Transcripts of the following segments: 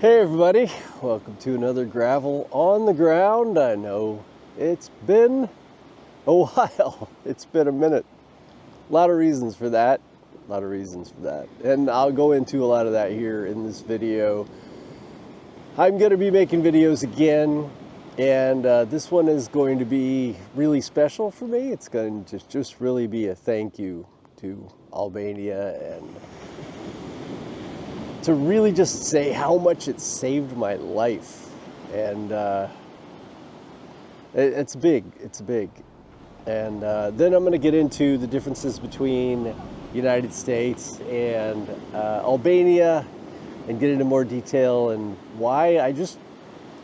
Hey everybody, welcome to another Gravel on the Ground. I know it's been a while, it's been a minute. A lot of reasons for that, And I'll go into a lot of that here in this video. I'm going to be making videos again, and this one is going to be really special for me. It's going to just really be a thank you to Albania and to really just say how much it saved my life. And it's big. And then I'm going to get into the differences between United States and Albania and get into more detail and why I just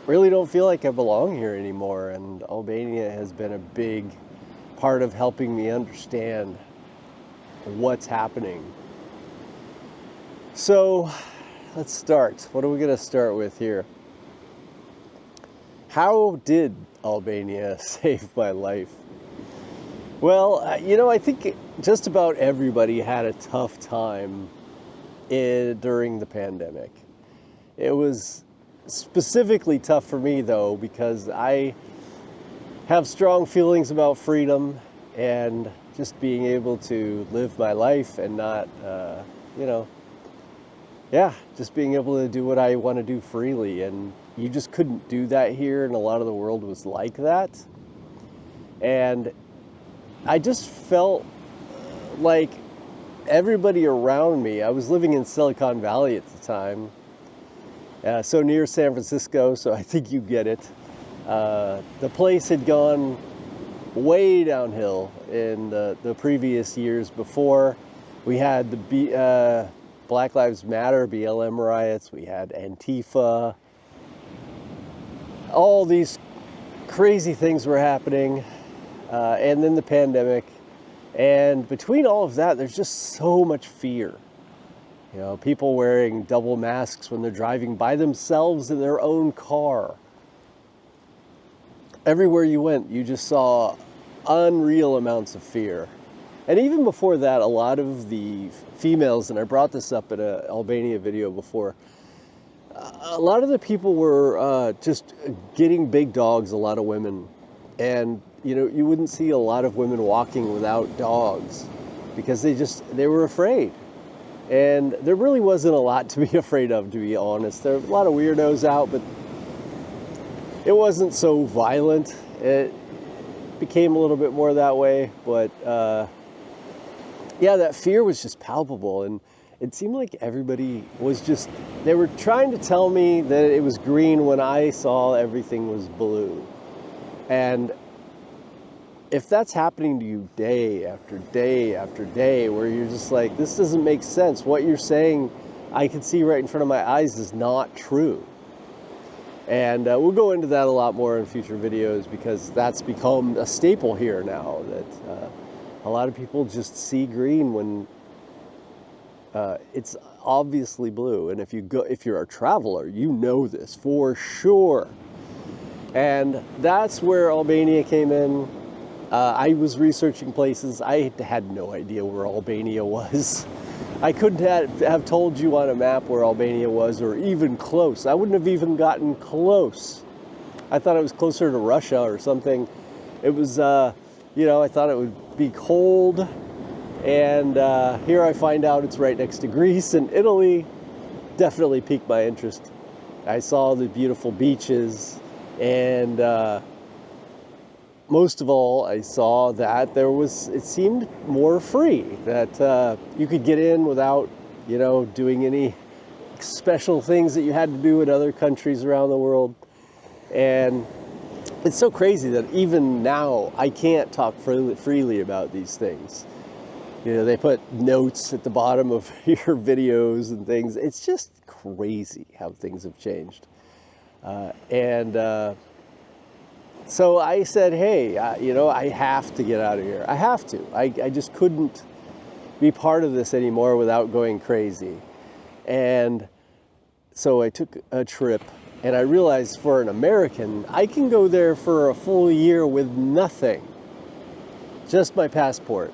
really don't feel like I belong here anymore. And Albania has been a big part of helping me understand what's happening. So let's start. What are we going to start with here? How did Albania save my life? Well, I think just about everybody had a tough time during the pandemic. It was specifically tough for me, though, because I have strong feelings about freedom and just being able to live my life and not, just being able to do what I want to do freely. And you just couldn't do that here, and a lot of the world was like that. And I just felt like everybody around me, I was living in Silicon Valley at the time, so near San Francisco, so I think you get it. The place had gone way downhill in the previous years before. We had the Black Lives Matter, BLM riots, we had Antifa, all these crazy things were happening, and then the pandemic, and between all of that, there's just so much fear. People wearing double masks when they're driving by themselves in their own car. Everywhere you went, you just saw unreal amounts of fear. And even before that, a lot of the females, and I brought this up in an Albania video before, a lot of the people were just getting big dogs, a lot of women. And, you wouldn't see a lot of women walking without dogs because they were afraid. And there really wasn't a lot to be afraid of, to be honest. There were a lot of weirdos out, but it wasn't so violent. It became a little bit more that way, but that fear was just palpable, and it seemed like everybody was they were trying to tell me that it was green when I saw everything was blue. And if that's happening to you day after day after day, where you're just like, this doesn't make sense, what you're saying, I can see right in front of my eyes, is not true. And we'll go into that a lot more in future videos, because that's become a staple here now, that a lot of people just see green when it's obviously blue. And if you're a traveler, you know this for sure. And that's where Albania came in. I was researching places. I had no idea where Albania was. I couldn't have told you on a map where Albania was, or even close. I wouldn't have even gotten close. I thought it was closer to Russia or something. It was, I thought it would be cold. And here I find out it's right next to Greece and Italy. Definitely piqued my interest. I saw the beautiful beaches, and most of all, I saw that it seemed more free, that you could get in without, doing any special things that you had to do in other countries around the world. And it's so crazy that even now I can't talk freely about these things. They put notes at the bottom of your videos and things. It's just crazy how things have changed. So I said, hey, I have to get out of here. I have to. I just couldn't be part of this anymore without going crazy. And so I took a trip, and I realized for an American, I can go there for a full year with nothing, just my passport.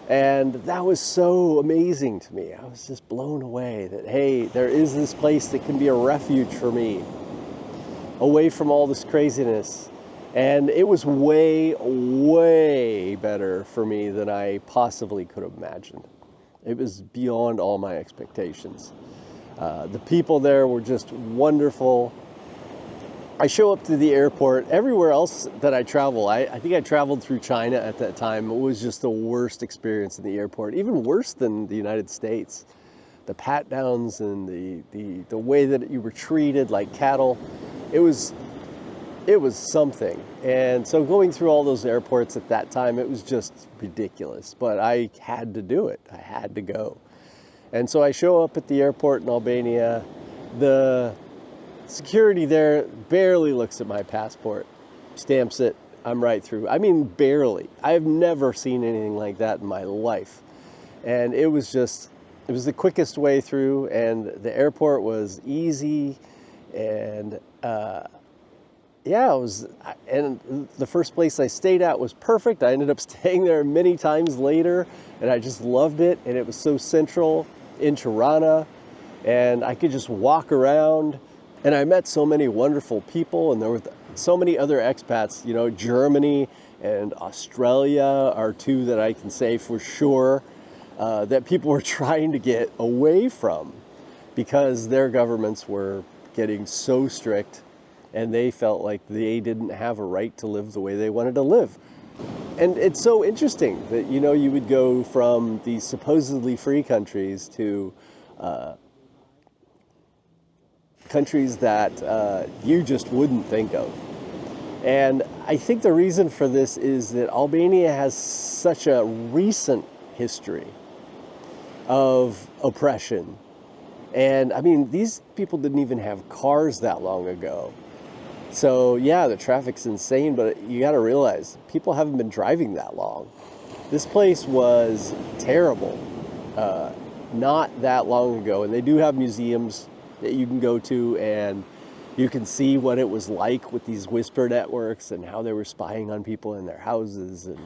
And that was so amazing to me. I was just blown away that, hey, there is this place that can be a refuge for me, away from all this craziness. And it was way, way better for me than I possibly could have imagined. It was beyond all my expectations. The people there were just wonderful. I show up to the airport. Everywhere else that I travel, I think I traveled through China at that time. It was just the worst experience in the airport, even worse than the United States. The pat downs and the way that you were treated like cattle, it was something. And so going through all those airports at that time, it was just ridiculous. But I had to do it. I had to go. And so I show up at the airport in Albania. The security there barely looks at my passport, stamps it, I'm right through. I mean, barely. I've never seen anything like that in my life. And it was the quickest way through, and the airport was easy, and yeah, it was, and the first place I stayed at was perfect. I ended up staying there many times later, and I just loved it, and it was so central in Tirana, and I could just walk around, and I met so many wonderful people, and there were so many other expats. You know, Germany and Australia are two that I can say for sure that people were trying to get away from because their governments were getting so strict, and they felt like they didn't have a right to live the way they wanted to live. And it's so interesting that, you know, you would go from these supposedly free countries to countries that you just wouldn't think of. And I think the reason for this is that Albania has such a recent history of oppression. And I mean, these people didn't even have cars that long ago. So yeah, the traffic's insane, but you got to realize people haven't been driving that long. This place was terrible not that long ago, and they do have museums that you can go to, and you can see what it was like with these whisper networks and how they were spying on people in their houses, and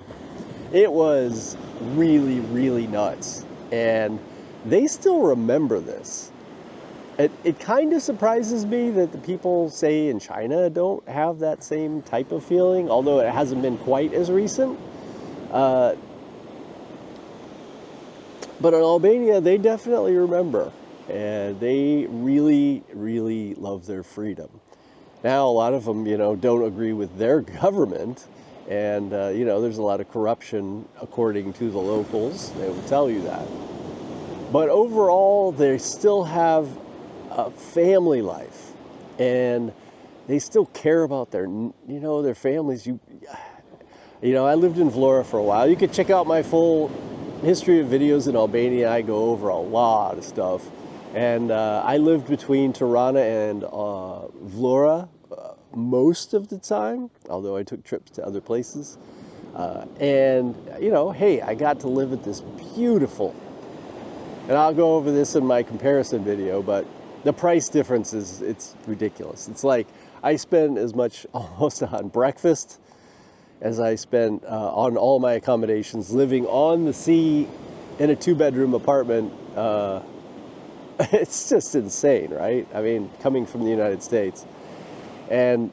it was really, really nuts. And they still remember this. It kind of surprises me that the people, say, in China don't have that same type of feeling, although it hasn't been quite as recent. But in Albania, they definitely remember, and they really, really love their freedom. Now, a lot of them, you know, don't agree with their government, and, you know, there's a lot of corruption according to the locals. They will tell you that. But overall, they still have a family life, and they still care about their, you know, their families. You know, I lived in Vlora for a while. You could check out my full history of videos in Albania. I go over a lot of stuff, and I lived between Tirana and Vlora most of the time, although I took trips to other places. And you know, hey, I got to live at this beautiful, and I'll go over this in my comparison video, but the price difference it's ridiculous. It's like I spend as much almost on breakfast as I spent on all my accommodations, living on the sea in a 2-bedroom apartment. It's just insane, right? I mean, coming from the United States. And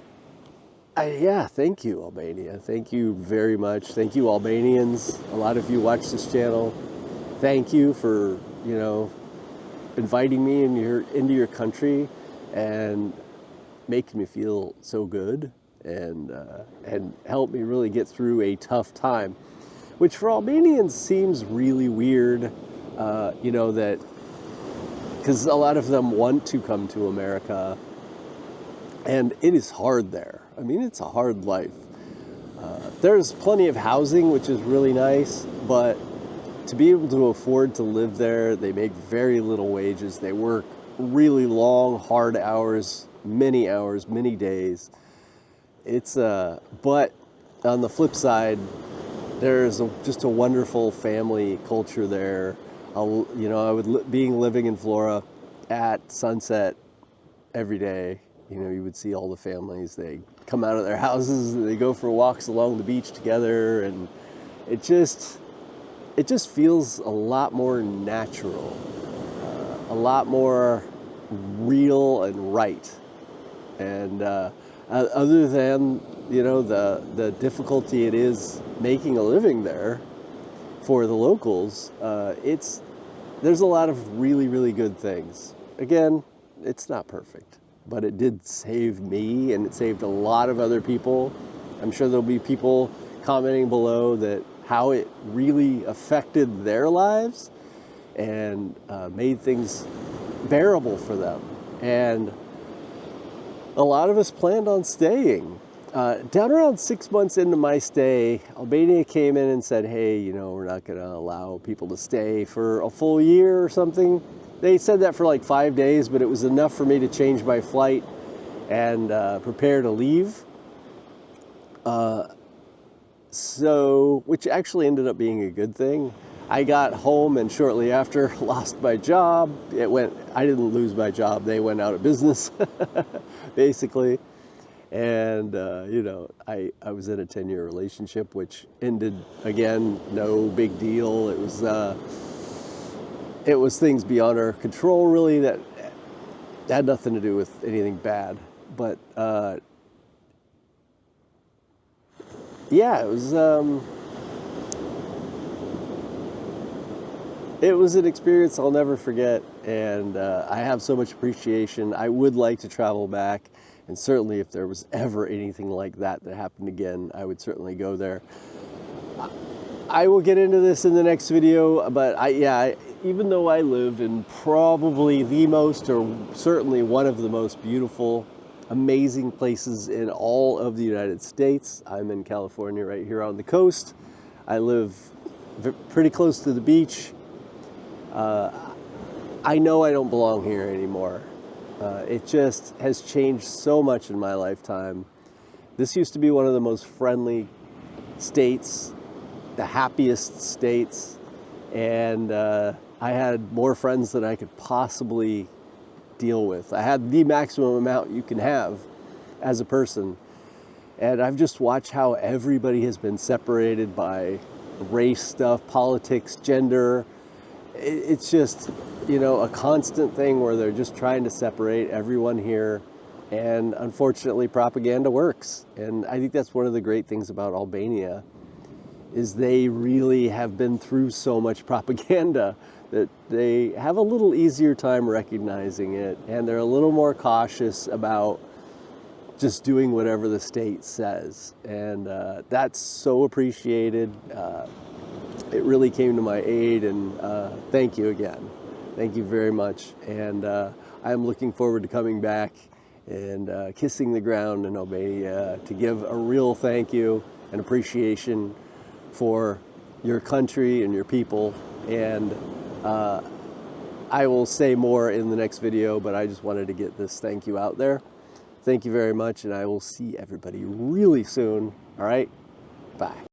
yeah, thank you, Albania. Thank you very much. Thank you, Albanians. A lot of you watch this channel. Thank you for, you know, inviting me into your country and making me feel so good, and help me really get through a tough time, which for Albanians seems really weird, you know, that because a lot of them want to come to America, and it is hard there. I mean, it's a hard life. There's plenty of housing, which is really nice, but to be able to afford to live there, they make very little wages. They work really long, hard hours, many days. It's but on the flip side, there's just a wonderful family culture there. You know, I would living in Vlora at sunset every day. You know, you would see all the families. They come out of their houses and they go for walks along the beach together, and it just, it just feels a lot more natural, a lot more real and right. And other than, you know, the difficulty it is making a living there for the locals, there's a lot of really, really good things. Again, it's not perfect, but it did save me, and it saved a lot of other people. I'm sure there'll be people commenting below that how it really affected their lives and made things bearable for them. And a lot of us planned on staying. Down around 6 months into my stay, Albania came in and said, hey, you know, we're not going to allow people to stay for a full year or something. They said that for like 5 days, but it was enough for me to change my flight and prepare to leave. Which actually ended up being a good thing. I got home and shortly after lost my job. I didn't lose my job. They went out of business, basically. And, you know, I was in a 10-year relationship, which ended, again, no big deal. It was things beyond our control, really, that had nothing to do with anything bad. But, yeah, it was an experience I'll never forget, and I have so much appreciation. I would like to travel back, and certainly if there was ever anything like that happened again, I would certainly go there. I will get into this in the next video, but even though I live in probably the most, or certainly one of the most beautiful, amazing places in all of the United States, I'm in California right here on the coast. I live pretty close to the beach. I know I don't belong here anymore. It just has changed so much in my lifetime. This used to be one of the most friendly states, the happiest states, and I had more friends than I could possibly deal with. I had the maximum amount you can have as a person, and I've just watched how everybody has been separated by race stuff, politics, gender. It's just, you know, a constant thing where they're just trying to separate everyone here, and unfortunately propaganda works. And I think that's one of the great things about Albania, is they really have been through so much propaganda that they have a little easier time recognizing it, and they're a little more cautious about just doing whatever the state says. And that's so appreciated. It really came to my aid, and thank you again. Thank you very much. And I'm looking forward to coming back and kissing the ground in Albania to give a real thank you and appreciation for your country and your people. And I will say more in the next video, but I just wanted to get this thank you out there. Thank you very much, and I will see everybody really soon. All right, bye.